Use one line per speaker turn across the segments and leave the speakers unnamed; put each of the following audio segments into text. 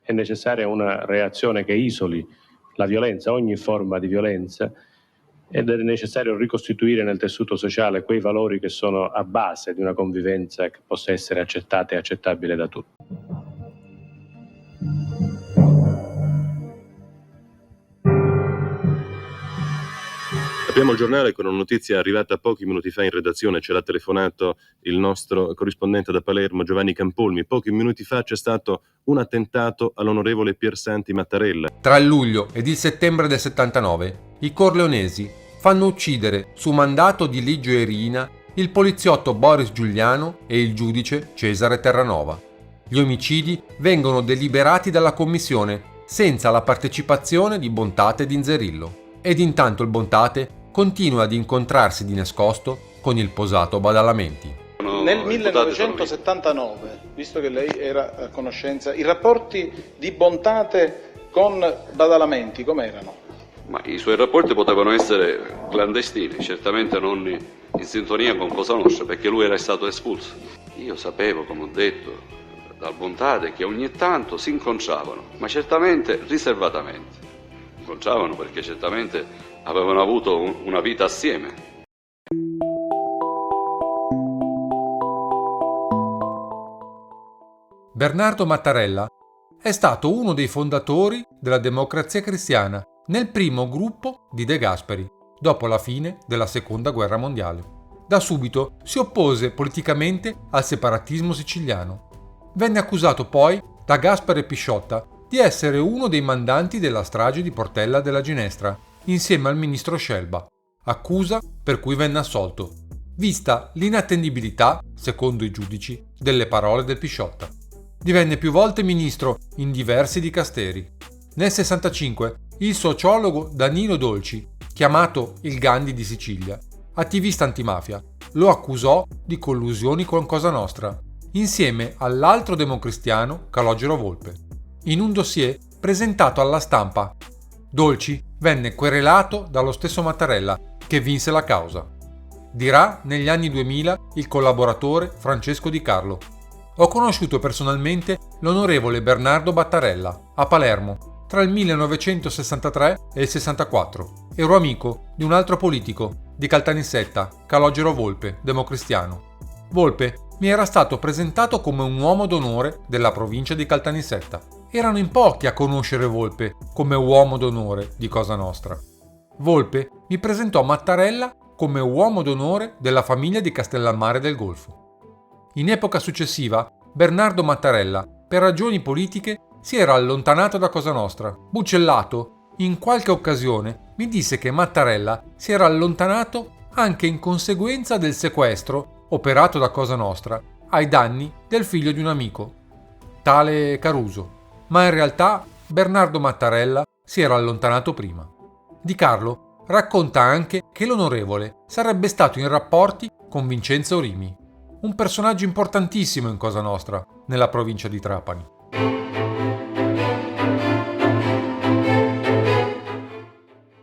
è necessaria una reazione che isoli la violenza, ogni forma di violenza, ed è necessario ricostituire nel tessuto sociale quei valori che sono a base di una convivenza che possa essere accettata e accettabile da tutti.
Apriamo il giornale con una notizia arrivata pochi minuti fa in redazione. Ce l'ha telefonato il nostro corrispondente da Palermo, Giovanni Campolmi. Pochi minuti fa c'è stato un attentato all'onorevole Piersanti Mattarella.
Tra il luglio ed il settembre del 79, i corleonesi fanno uccidere, su mandato di Liggio Erina, il poliziotto Boris Giuliano e il giudice Cesare Terranova. Gli omicidi vengono deliberati dalla commissione senza la partecipazione di Bontate e di Inzerillo. Ed intanto il Bontate continua ad incontrarsi di nascosto con il posato Badalamenti.
Nel 1979, visto che lei era a conoscenza, i rapporti di Bontate con Badalamenti com'erano?
Ma i suoi rapporti potevano essere clandestini, certamente non in sintonia con Cosa Nostra, perché lui era stato espulso. Io sapevo, come ho detto, dal Bontate che ogni tanto si incontravano, ma certamente riservatamente. Incontravano perché certamente avevano avuto una vita assieme.
Bernardo Mattarella è stato uno dei fondatori della Democrazia Cristiana nel primo gruppo di De Gasperi, dopo la fine della Seconda Guerra Mondiale. Da subito si oppose politicamente al separatismo siciliano. Venne accusato poi da Gaspare Pisciotta di essere uno dei mandanti della strage di Portella della Ginestra, insieme al ministro Scelba, accusa per cui venne assolto, vista l'inattendibilità, secondo i giudici, delle parole del Pisciotta. Divenne più volte ministro in diversi dicasteri. Nel 65 il sociologo Danilo Dolci, chiamato il Gandhi di Sicilia, attivista antimafia, lo accusò di collusioni con Cosa Nostra, insieme all'altro democristiano Calogero Volpe. In un dossier presentato alla stampa, Dolci venne querelato dallo stesso Mattarella, che vinse la causa. Dirà negli anni 2000 il collaboratore Francesco Di Carlo: «Ho conosciuto personalmente l'onorevole Bernardo Mattarella a Palermo tra il 1963 e il 64. Ero amico di un altro politico di Caltanissetta, Calogero Volpe, democristiano. Volpe mi era stato presentato come un uomo d'onore della provincia di Caltanissetta. Erano in pochi a conoscere Volpe come uomo d'onore di Cosa Nostra. Volpe mi presentò Mattarella come uomo d'onore della famiglia di Castellammare del Golfo. In epoca successiva, Bernardo Mattarella, per ragioni politiche, si era allontanato da Cosa Nostra. Buccellato, in qualche occasione, mi disse che Mattarella si era allontanato anche in conseguenza del sequestro operato da Cosa Nostra ai danni del figlio di un amico, tale Caruso. Ma in realtà Bernardo Mattarella si era allontanato prima. Di Carlo racconta anche che l'onorevole sarebbe stato in rapporti con Vincenzo Rimi, un personaggio importantissimo in Cosa Nostra, nella provincia di Trapani.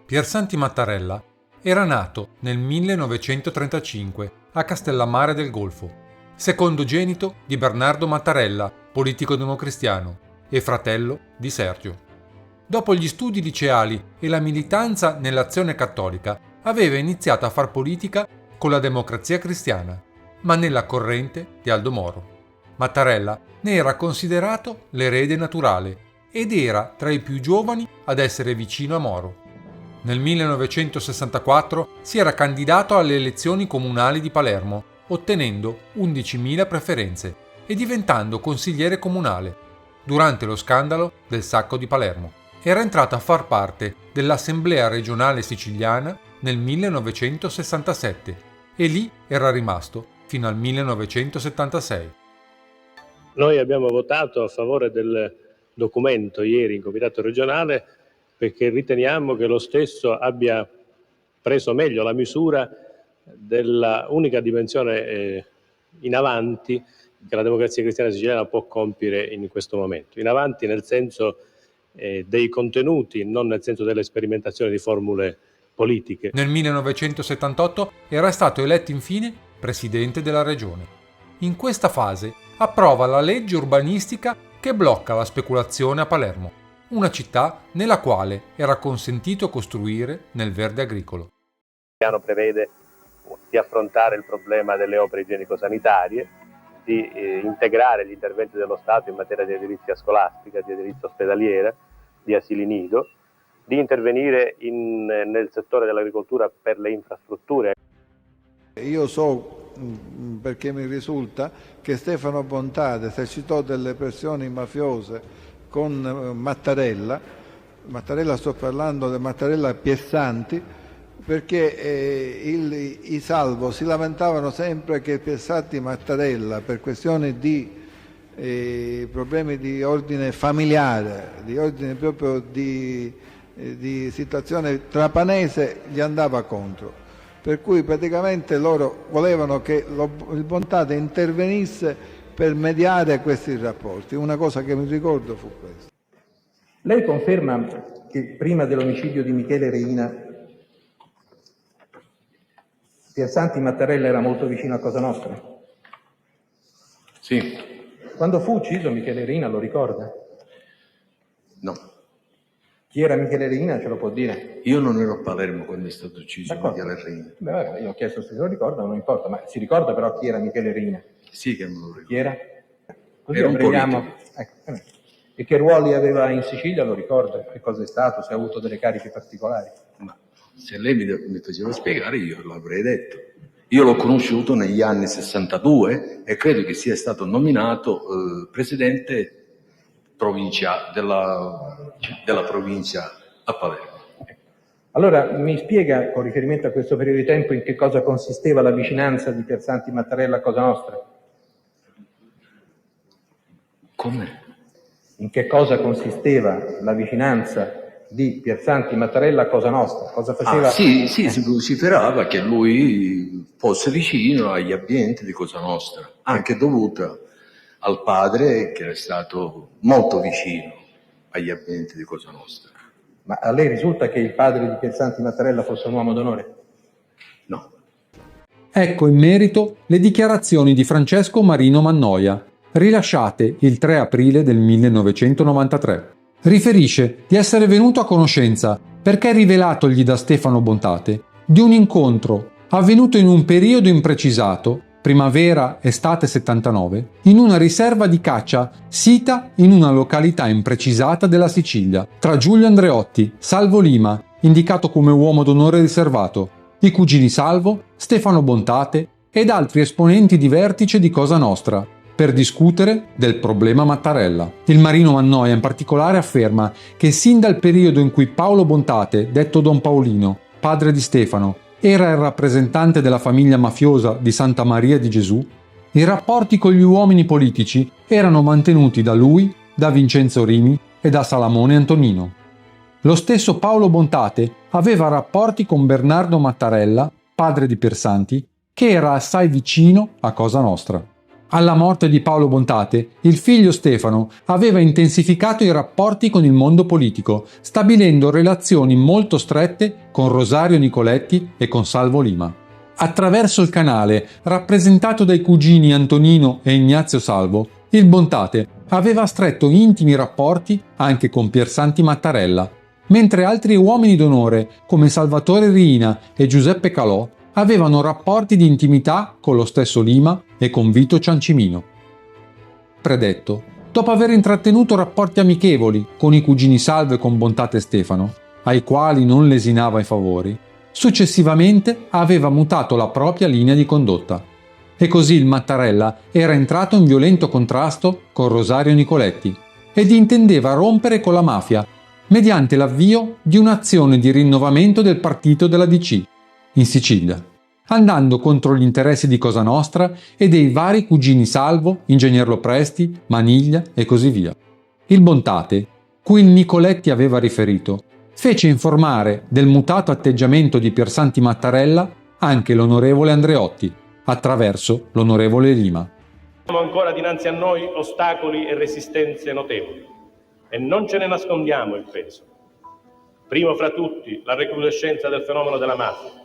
Piersanti Mattarella era nato nel 1935 a Castellammare del Golfo, secondogenito di Bernardo Mattarella, politico democristiano, e fratello di Sergio. Dopo gli studi liceali e la militanza nell'Azione Cattolica, aveva iniziato a far politica con la Democrazia Cristiana, ma nella corrente di Aldo Moro. Mattarella ne era considerato l'erede naturale ed era tra i più giovani ad essere vicino a Moro. Nel 1964 si era candidato alle elezioni comunali di Palermo, ottenendo 11.000 preferenze e diventando consigliere comunale. Durante lo scandalo del sacco di Palermo, era entrato a far parte dell'Assemblea regionale siciliana nel 1967 e lì era rimasto fino al 1976.
Noi abbiamo votato a favore del documento ieri in Comitato regionale perché riteniamo che lo stesso abbia preso meglio la misura della unica dimensione in avanti che la Democrazia Cristiana siciliana può compiere in questo momento. In avanti nel senso dei contenuti, non nel senso delle sperimentazioni di formule politiche.
Nel 1978 era stato eletto infine presidente della regione. In questa fase approva la legge urbanistica che che blocca la speculazione a Palermo, una città nella quale era consentito costruire nel verde agricolo.
Il piano prevede di affrontare il problema delle opere igienico-sanitarie, di integrare gli interventi dello Stato in materia di edilizia scolastica, di edilizia ospedaliera, di asili nido, di intervenire nel settore dell'agricoltura per le infrastrutture.
Io so, perché mi risulta, che Stefano Bontate esercitò delle pressioni mafiose con Mattarella, sto parlando di Mattarella Piersanti, perché i Salvo si lamentavano sempre che Piersanti Mattarella, per questioni di problemi di ordine familiare, di ordine proprio di situazione trapanese, gli andava contro. Per cui praticamente loro volevano che il Bontate intervenisse per mediare questi rapporti. Una cosa che mi ricordo fu questa.
Lei conferma che prima dell'omicidio di Michele Reina Piersanti Mattarella era molto vicino a Cosa Nostra?
Sì.
Quando fu ucciso Michele Reina, lo ricorda?
No.
Chi era Michele Reina ce lo può dire?
Io non ero a Palermo quando è stato ucciso Michele Reina.
Beh, vabbè, io ho chiesto se se lo ricorda, non importa, ma si ricorda però chi era Michele Reina?
Sì che me lo ricordo.
Chi era? Così
Era un
abbreviamo.
politico.
Ecco. E che ruoli aveva in Sicilia, lo ricorda? Che cosa è stato? Se ha avuto delle cariche particolari?
Ma se lei mi faceva spiegare io l'avrei detto. Io l'ho conosciuto negli anni 62 e credo che sia stato nominato presidente della provincia a Palermo.
Allora mi spiega, con riferimento a questo periodo di tempo, in che cosa consisteva la vicinanza di Piersanti Mattarella a Cosa Nostra?
Come?
In che cosa consisteva la vicinanza di Piersanti Mattarella a Cosa Nostra? Cosa faceva?
Sì, si vociferava che lui fosse vicino agli ambienti di Cosa Nostra, anche dovuta al padre che era stato molto vicino agli ambienti di Cosa Nostra.
Ma a lei risulta che il padre di Piersanti Mattarella fosse un uomo d'onore?
No.
Ecco in merito le dichiarazioni di Francesco Marino Mannoia, rilasciate il 3 aprile del 1993. Riferisce di essere venuto a conoscenza, perché rivelatogli da Stefano Bontate, di un incontro avvenuto in un periodo imprecisato, primavera-estate 79, in una riserva di caccia sita in una località imprecisata della Sicilia, tra Giulio Andreotti, Salvo Lima, indicato come uomo d'onore riservato, i cugini Salvo, Stefano Bontate ed altri esponenti di vertice di Cosa Nostra, per discutere del problema Mattarella. Il Marino Mannoia in particolare afferma che sin dal periodo in cui Paolo Bontate, detto Don Paolino, padre di Stefano, era il rappresentante della famiglia mafiosa di Santa Maria di Gesù, i rapporti con gli uomini politici erano mantenuti da lui, da Vincenzo Rimi e da Salamone Antonino. Lo stesso Paolo Bontate aveva rapporti con Bernardo Mattarella, padre di Piersanti, che era assai vicino a Cosa Nostra. Alla morte di Paolo Bontate, il figlio Stefano aveva intensificato i rapporti con il mondo politico, stabilendo relazioni molto strette con Rosario Nicoletti e con Salvo Lima. Attraverso il canale, rappresentato dai cugini Antonino e Ignazio Salvo, il Bontate aveva stretto intimi rapporti anche con Piersanti Mattarella, mentre altri uomini d'onore come Salvatore Riina e Giuseppe Calò avevano rapporti di intimità con lo stesso Lima e con Vito Ciancimino. Predetto, dopo aver intrattenuto rapporti amichevoli con i cugini Salvo e con Bontate Stefano, ai quali non lesinava i favori, successivamente aveva mutato la propria linea di condotta. E così il Mattarella era entrato in violento contrasto con Rosario Nicoletti ed intendeva rompere con la mafia mediante l'avvio di un'azione di rinnovamento del partito della DC in Sicilia, andando contro gli interessi di Cosa Nostra e dei vari cugini Salvo, Ingegner Lopresti, Maniglia e così via. Il Bontate, cui il Nicoletti aveva riferito, fece informare del mutato atteggiamento di Piersanti Mattarella anche l'onorevole Andreotti, attraverso l'onorevole Lima.
Abbiamo ancora dinanzi a noi ostacoli e resistenze notevoli e non ce ne nascondiamo il peso. Primo fra tutti la recrudescenza del fenomeno della mafia,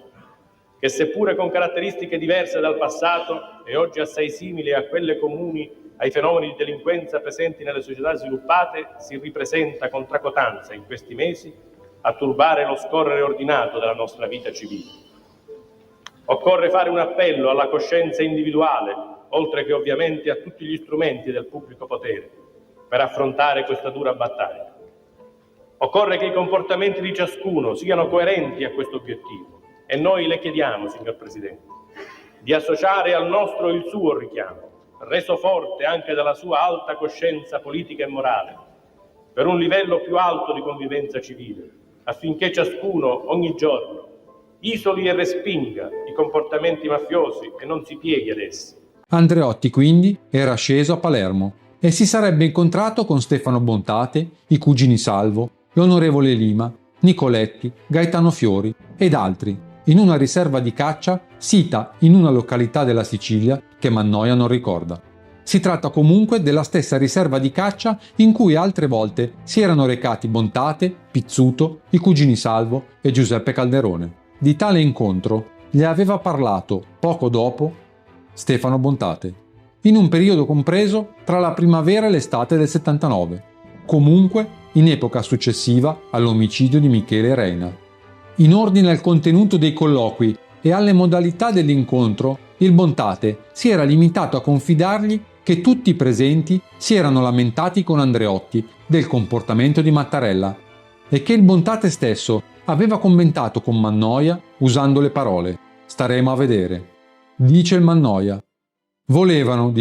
che seppure con caratteristiche diverse dal passato è oggi assai simile a quelle comuni ai fenomeni di delinquenza presenti nelle società sviluppate si ripresenta con tracotanza in questi mesi a turbare lo scorrere ordinato della nostra vita civile. Occorre fare un appello alla coscienza individuale, oltre che ovviamente a tutti gli strumenti del pubblico potere, per affrontare questa dura battaglia. Occorre che i comportamenti di ciascuno siano coerenti a questo obiettivo e noi le chiediamo, signor Presidente, di associare al nostro il suo richiamo, reso forte anche dalla sua alta coscienza politica e morale, per un livello più alto di convivenza civile, affinché ciascuno ogni giorno isoli e respinga i comportamenti mafiosi e non si pieghi ad essi.
Andreotti quindi era sceso a Palermo e si sarebbe incontrato con Stefano Bontate, i cugini Salvo, l'onorevole Lima, Nicoletti, Gaetano Fiori ed altri, in una riserva di caccia sita in una località della Sicilia che Mannoia non ricorda. Si tratta comunque della stessa riserva di caccia in cui altre volte si erano recati Bontate, Pizzuto, i cugini Salvo e Giuseppe Calderone. Di tale incontro gli aveva parlato poco dopo Stefano Bontate, in un periodo compreso tra la primavera e l'estate del 79, comunque in epoca successiva all'omicidio di Michele Reina. In ordine al contenuto dei colloqui e alle modalità dell'incontro, il Bontate si era limitato a confidargli che tutti i presenti si erano lamentati con Andreotti del comportamento di Mattarella e che il Bontate stesso aveva commentato con Mannoia usando le parole «staremo a vedere». Dice il Mannoia. Volevano,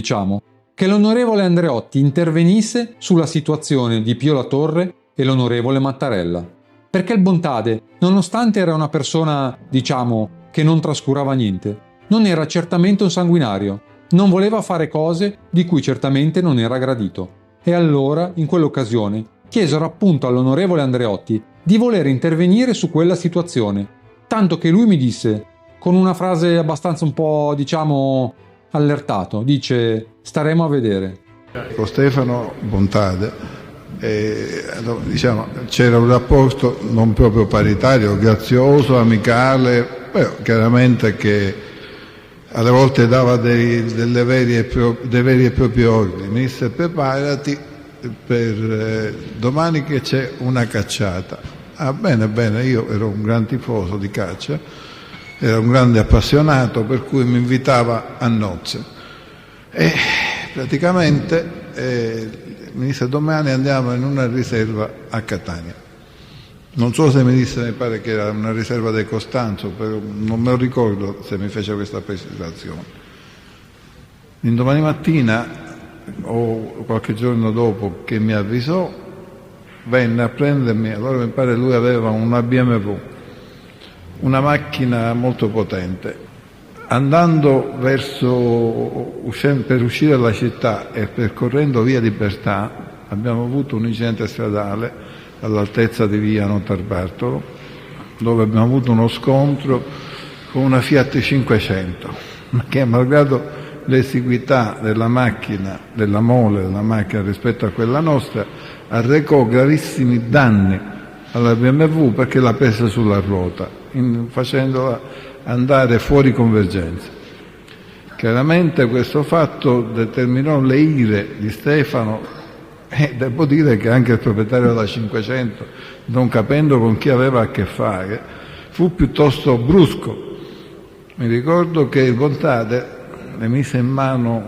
che l'onorevole Andreotti intervenisse sulla situazione di Pio La Torre e l'onorevole Mattarella, perché il Bontate, nonostante era una persona, che non trascurava niente, non era certamente un sanguinario, non voleva fare cose di cui certamente non era gradito. E allora, in quell'occasione, chiesero appunto all'onorevole Andreotti di voler intervenire su quella situazione, tanto che lui mi disse, con una frase abbastanza un po', allertato, dice «staremo a vedere».
Con Stefano Bontate c'era un rapporto non proprio paritario, grazioso, amicale, però chiaramente che alle volte dava dei veri e propri ordini. Mi disse preparati per domani che c'è una cacciata. Ah, bene, io ero un gran tifoso di caccia, ero un grande appassionato, per cui mi invitava a nozze e praticamente mi disse domani andiamo in una riserva a Catania. Non so se mi pare che era una riserva del Costanzo, però non me lo ricordo se mi fece questa precisazione. L'indomani mattina o qualche giorno dopo che mi avvisò, venne a prendermi, allora mi pare lui aveva una BMW, una macchina molto potente. Andando per uscire dalla città e percorrendo via Libertà abbiamo avuto un incidente stradale all'altezza di via Notarbartolo, dove abbiamo avuto uno scontro con una Fiat 500, che malgrado l'esiguità della macchina, della mole della macchina rispetto a quella nostra, arrecò gravissimi danni alla BMW perché l'ha presa sulla ruota, facendola andare fuori convergenza. Chiaramente questo fatto determinò le ire di Stefano e devo dire che anche il proprietario della 500, non capendo con chi aveva a che fare, fu piuttosto brusco. Mi ricordo che il Bontate le mise in mano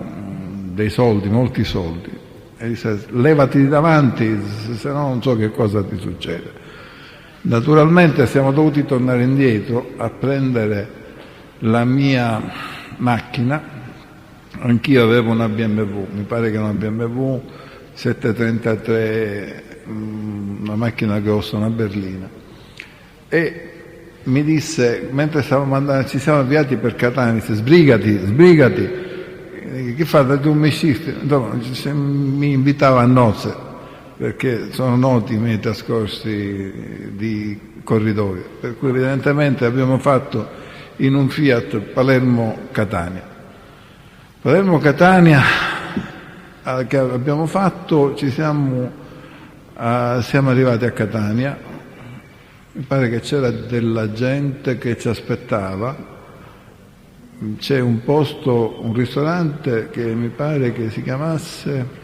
dei soldi, molti soldi, e disse levati di davanti, se no non so che cosa ti succede. Naturalmente siamo dovuti tornare indietro a prendere la mia macchina, anch'io avevo una BMW, mi pare che una BMW 733, una macchina grossa, una berlina, e mi disse, mentre stavamo andando, ci siamo avviati per Catania, mi disse sbrigati, che fate, tu mi scisti? Mi invitava a nozze, perché sono noti i miei trascorsi di corridoio, per cui evidentemente abbiamo fatto in un Fiat Palermo-Catania che abbiamo fatto, siamo arrivati a Catania, mi pare che c'era della gente che ci aspettava, c'è un posto, un ristorante che mi pare che si chiamasse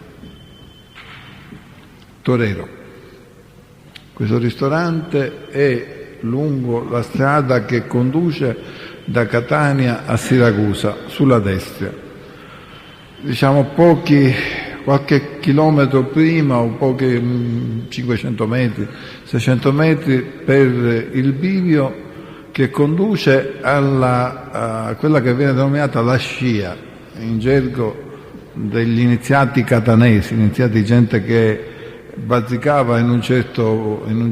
Torero. Questo ristorante è lungo la strada che conduce da Catania a Siracusa, sulla destra. Diciamo qualche chilometro prima o 500 metri, 600 metri per il bivio che conduce a quella che viene denominata la scia, in gergo degli iniziati catanesi, iniziati gente che bazzicava in un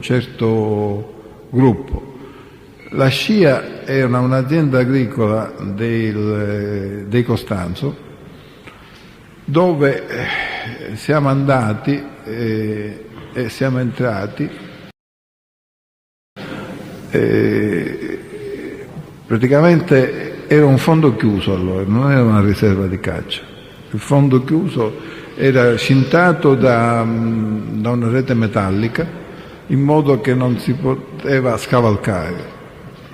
certo gruppo. La scia era un'azienda agricola dei Costanzo, dove siamo andati e siamo entrati. Praticamente era un fondo chiuso allora, non era una riserva di caccia. Il fondo chiuso era cintato da una rete metallica in modo che non si poteva scavalcare.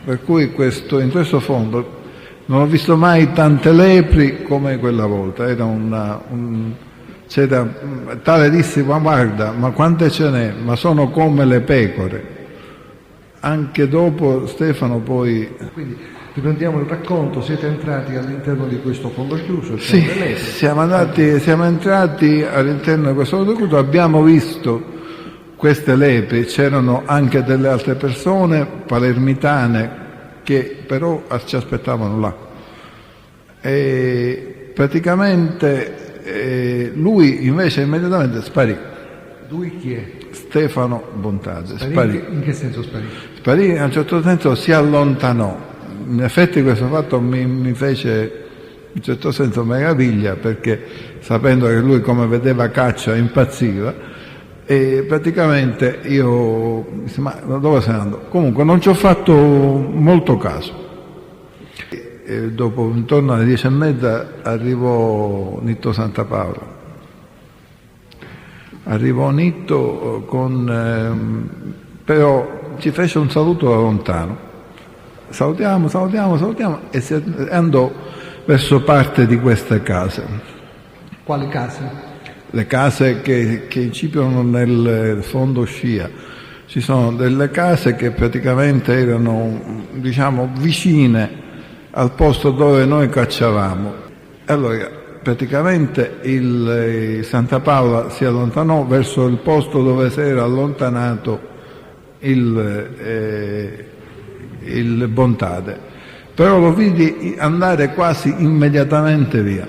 Per cui in questo fondo non ho visto mai tante lepri come quella volta. Era c'era tale dissi, ma guarda, ma quante ce n'è? Ma sono come le pecore. Anche dopo Stefano poi...
Quindi riprendiamo il racconto, siete entrati all'interno di questo fondo chiuso?
Sì, siamo entrati all'interno di questo fondo chiuso, abbiamo visto queste lepri, c'erano anche delle altre persone palermitane che però ci aspettavano là. E praticamente lui invece immediatamente sparì.
Lui chi è?
Stefano Bontate. Sparì.
In che senso sparì?
Sparì, in un certo senso si allontanò. In effetti questo fatto mi fece in un certo senso meraviglia, perché sapendo che lui come vedeva caccia impazziva, e praticamente io mi disse, ma dove sei andato? Comunque non ci ho fatto molto caso. E dopo intorno alle 10:30 arrivò Nitto Santapaola. Arrivò Nitto però ci fece un saluto da lontano. Salutiamo e andò verso parte di queste case.
Quali case?
Le case che incipiano nel fondo scia. Ci sono delle case che praticamente erano, diciamo, vicine al posto dove noi cacciavamo. Allora, praticamente il Santa Paola si allontanò verso il posto dove si era allontanato il Bontate, però lo vidi andare quasi immediatamente via.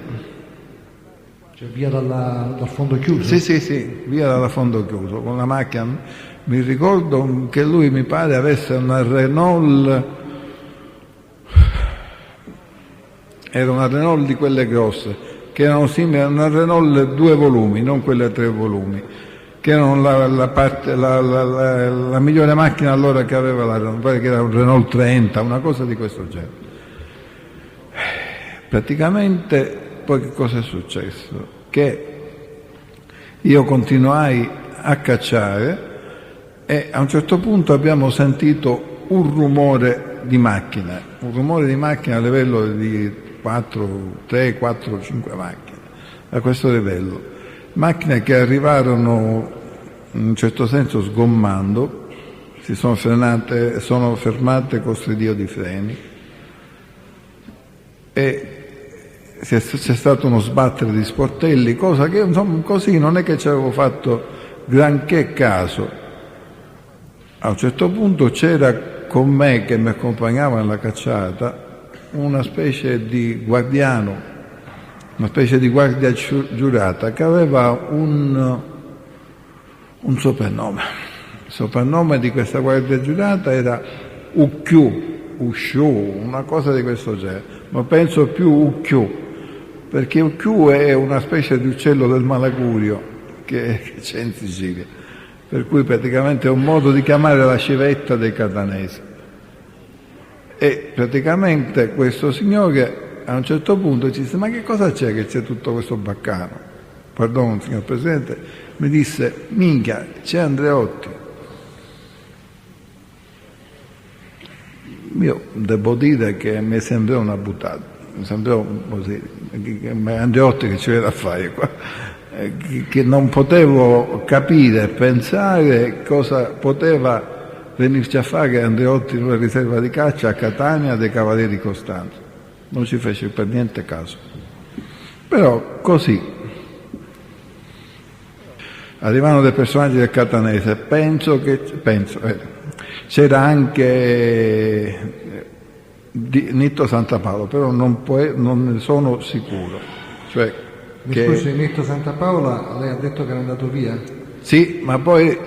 Cioè via dal fondo chiuso?
Sì, via dal fondo chiuso, con la macchina. Mi ricordo che lui, mi pare, avesse una Renault, era una Renault di quelle grosse, che erano simili a una Renault 2 volumi, non quelle 3 volumi, che erano la migliore macchina allora che aveva la Renault, mi pare che era un Renault 30, una cosa di questo genere. Praticamente poi che cosa è successo? Che io continuai a cacciare e a un certo punto abbiamo sentito un rumore di macchina a livello di 3, 4, 5 macchine, a questo livello. Macchine che arrivarono in un certo senso sgommando, sono fermate con stridio di freni e c'è stato uno sbattere di sportelli, cosa che insomma così non è che ci avevo fatto granché caso. A un certo punto c'era con me, che mi accompagnava nella cacciata, una specie di guardiano, una specie di guardia giurata che aveva un soprannome. Il soprannome di questa guardia giurata era Usciù, una cosa di questo genere, ma penso più Ucchiù, perché Ucchiù è una specie di uccello del Malagurio che c'è in Sicilia, per cui praticamente è un modo di chiamare la civetta dei catanesi. E praticamente questo signore a un certo punto ci disse: ma che cosa c'è che c'è tutto questo baccano? Pardon, signor Presidente, mi disse: minchia, c'è Andreotti. Io devo dire che mi sembra una buttata. sembrò così, Andreotti che ci vede a fare qua, che non potevo capire, pensare cosa poteva venirci a fare Andreotti in una riserva di caccia a Catania dei Cavalieri Costanzo. Non ci fece per niente caso. Però così arrivano dei personaggi del Catanese, penso c'era anche Nitto Santapaolo, però non ne sono sicuro. Cioè
Mi scusi, Nitto Santapaola, lei ha detto che era andato via?
Sì, ma poi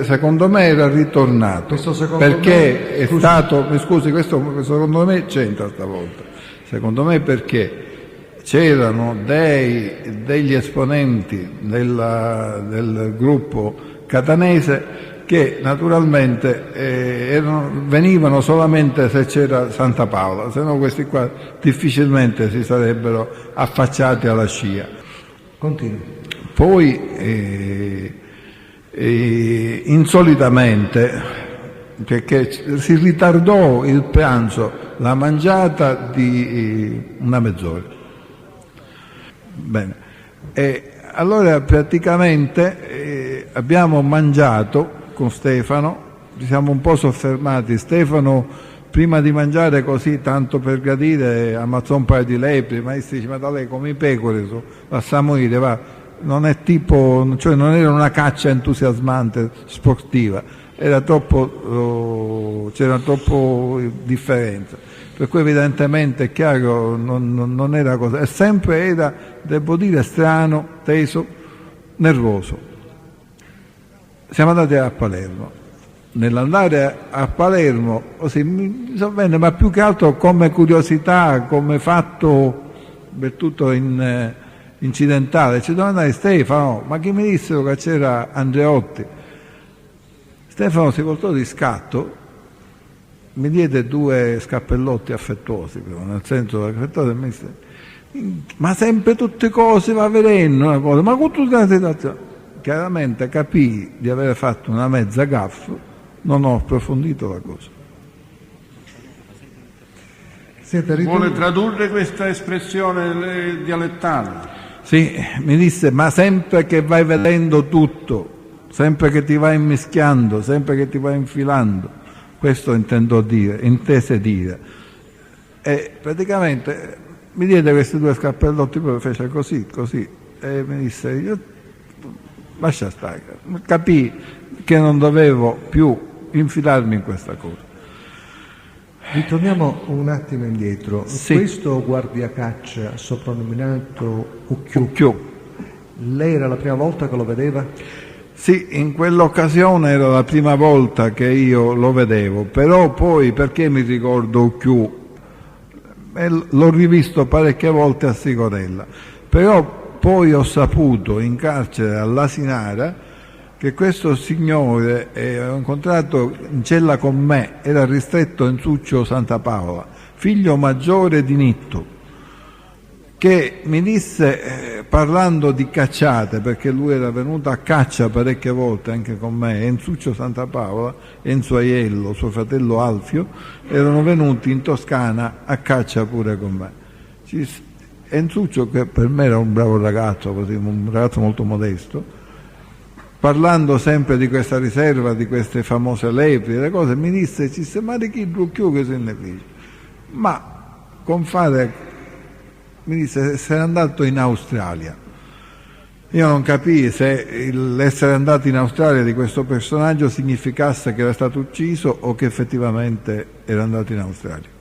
secondo me era ritornato, perché è stato, mi scusi, questo secondo me c'entra stavolta, secondo me perché c'erano degli esponenti del gruppo catanese che naturalmente venivano solamente se c'era Santa Paola, se no questi qua difficilmente si sarebbero affacciati alla scia.
Continui.
Poi insolitamente, perché si ritardò il pranzo, la mangiata di una mezz'ora. Bene, e allora praticamente abbiamo mangiato con Stefano, ci siamo un po' soffermati. Stefano, prima di mangiare così, tanto per gradire, ammazzò un paio di lepri, ma dice: ma da lei come i pecore, lasciamo morire, va. Non è tipo, cioè non era una caccia entusiasmante, sportiva, c'era troppo differenza. Per cui evidentemente è chiaro, non era cosa, e sempre era, devo dire, strano, teso, nervoso. Siamo andati a Palermo. Nell'andare a Palermo, così mi sovvenne, ma più che altro come curiosità, come fatto del tutto incidentale, ci domandai: Stefano, ma chi mi dissero che c'era Andreotti? Stefano si voltò di scatto, mi diede 2 scappellotti affettuosi, nel senso affettuoso, e mi disse: ma sempre tutte cose va vedendo una cosa, ma con tutta la situazione. Chiaramente capii di aver fatto una mezza gaffa, non ho approfondito la cosa.
Vuole tradurre questa espressione dialettale?
Sì, mi disse: ma sempre che vai vedendo tutto, sempre che ti vai immischiando, sempre che ti vai infilando, questo intese dire. E praticamente mi diede questi 2 scappellotti, poi fece così, e mi disse: io lascia stare, capii che non dovevo più infilarmi in questa cosa.
Ritorniamo un attimo indietro.
Sì.
Questo guardiacaccia soprannominato Ucchiù, lei era la prima volta che lo vedeva?
Sì, in quell'occasione era la prima volta che io lo vedevo, però poi, perché mi ricordo Ucchiù? L'ho rivisto parecchie volte a Sigonella, però poi ho saputo in carcere all'Asinara che questo signore, ho incontrato in cella con me, era ristretto Enzuccio Santapaola, figlio maggiore di Nitto, che mi disse, parlando di cacciate, perché lui era venuto a caccia parecchie volte anche con me, Enzuccio Santapaola, Enzo Aiello, suo fratello Alfio, erano venuti in Toscana a caccia pure con me. Enzuccio, che per me era un bravo ragazzo, così, un ragazzo molto modesto, parlando sempre di questa riserva, di queste famose lepri, le cose, mi disse: ci sei mai chi Drucchiù che se ne fece? Ma con fare, mi disse, se n'è andato in Australia. Io non capii se l'essere andato in Australia di questo personaggio significasse che era stato ucciso o che effettivamente era andato in Australia.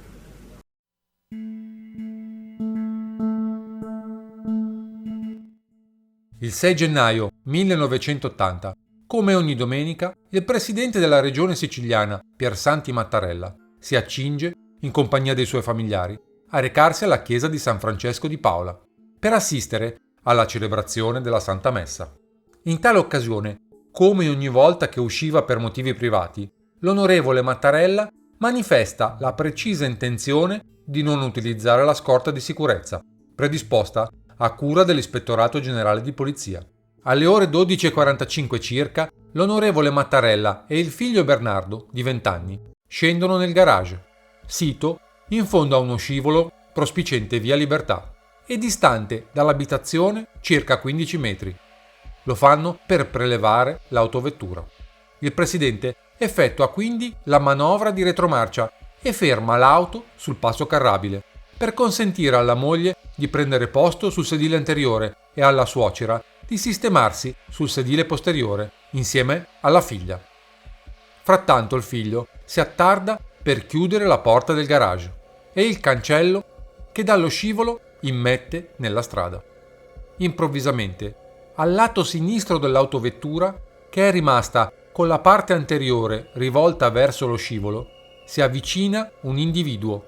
Il 6 gennaio 1980, come ogni domenica, il presidente della regione siciliana, Piersanti Mattarella, si accinge, in compagnia dei suoi familiari, a recarsi alla chiesa di San Francesco di Paola per assistere alla celebrazione della Santa Messa. In tale occasione, come ogni volta che usciva per motivi privati, l'onorevole Mattarella manifesta la precisa intenzione di non utilizzare la scorta di sicurezza, predisposta a cura dell'Ispettorato Generale di Polizia. Alle ore 12:45 circa, l'onorevole Mattarella e il figlio Bernardo, di 20 anni, scendono nel garage, sito in fondo a uno scivolo prospiciente via Libertà e distante dall'abitazione circa 15 metri. Lo fanno per prelevare l'autovettura. Il presidente effettua quindi la manovra di retromarcia e ferma l'auto sul passo carrabile per consentire alla moglie di prendere posto sul sedile anteriore e alla suocera di sistemarsi sul sedile posteriore insieme alla figlia. Frattanto il figlio si attarda per chiudere la porta del garage e il cancello che dallo scivolo immette nella strada. Improvvisamente, al lato sinistro dell'autovettura, che è rimasta con la parte anteriore rivolta verso lo scivolo, si avvicina un individuo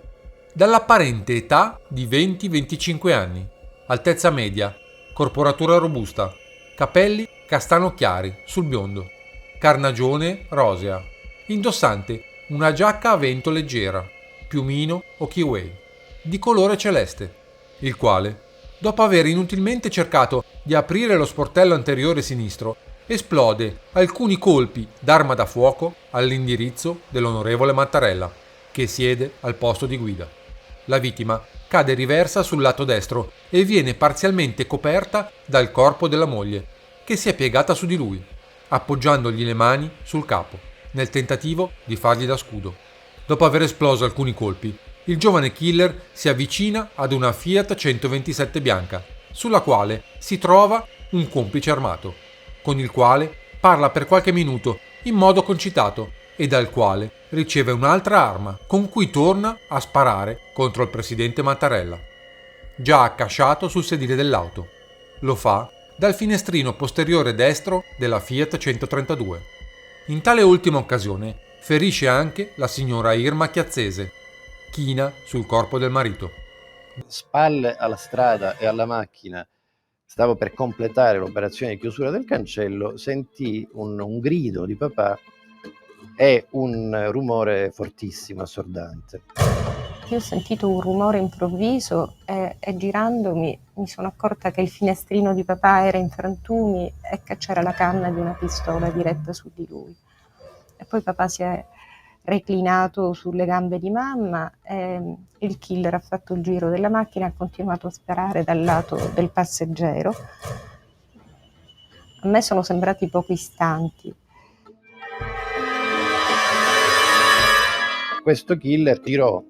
dall'apparente età di 20-25 anni, altezza media, corporatura robusta, capelli castano chiari sul biondo, carnagione rosea, indossante una giacca a vento leggera, piumino o kiwi, di colore celeste, il quale, dopo aver inutilmente cercato di aprire lo sportello anteriore sinistro, esplode alcuni colpi d'arma da fuoco all'indirizzo dell'onorevole Mattarella, che siede al posto di guida. La vittima cade riversa sul lato destro e viene parzialmente coperta dal corpo della moglie, che si è piegata su di lui, appoggiandogli le mani sul capo, nel tentativo di fargli da scudo. Dopo aver esploso alcuni colpi, il giovane killer si avvicina ad una Fiat 127 bianca, sulla quale si trova un complice armato, con il quale parla per qualche minuto in modo concitato e dal quale riceve un'altra arma con cui torna a sparare contro il presidente Mattarella, già accasciato sul sedile dell'auto. Lo fa dal finestrino posteriore destro della Fiat 132. In tale ultima occasione ferisce anche la signora Irma Chiazzese, china sul corpo del marito.
Spalle alla strada e alla macchina, stavo per completare l'operazione di chiusura del cancello, sentii un grido di papà e un rumore fortissimo, assordante.
Io ho sentito un rumore improvviso e girandomi mi sono accorta che il finestrino di papà era in frantumi e che c'era la canna di una pistola diretta su di lui. E poi papà si è reclinato sulle gambe di mamma e il killer ha fatto il giro della macchina e ha continuato a sparare dal lato del passeggero. A me sono sembrati pochi istanti.
Questo killer tirò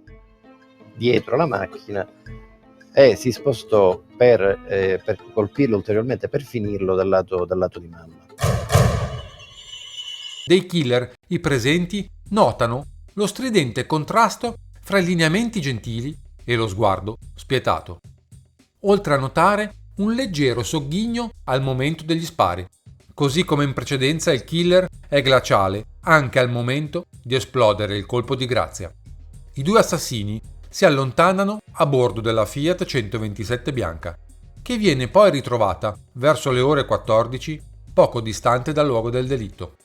dietro la macchina e si spostò per colpirlo ulteriormente, per finirlo dal lato di mamma.
Dei killer, i presenti notano lo stridente contrasto fra i lineamenti gentili e lo sguardo spietato, oltre a notare un leggero sogghigno al momento degli spari, così come in precedenza il killer è glaciale anche al momento di esplodere il colpo di grazia. I due assassini si allontanano a bordo della Fiat 127 bianca, che viene poi ritrovata verso le ore 14 poco distante dal luogo del delitto.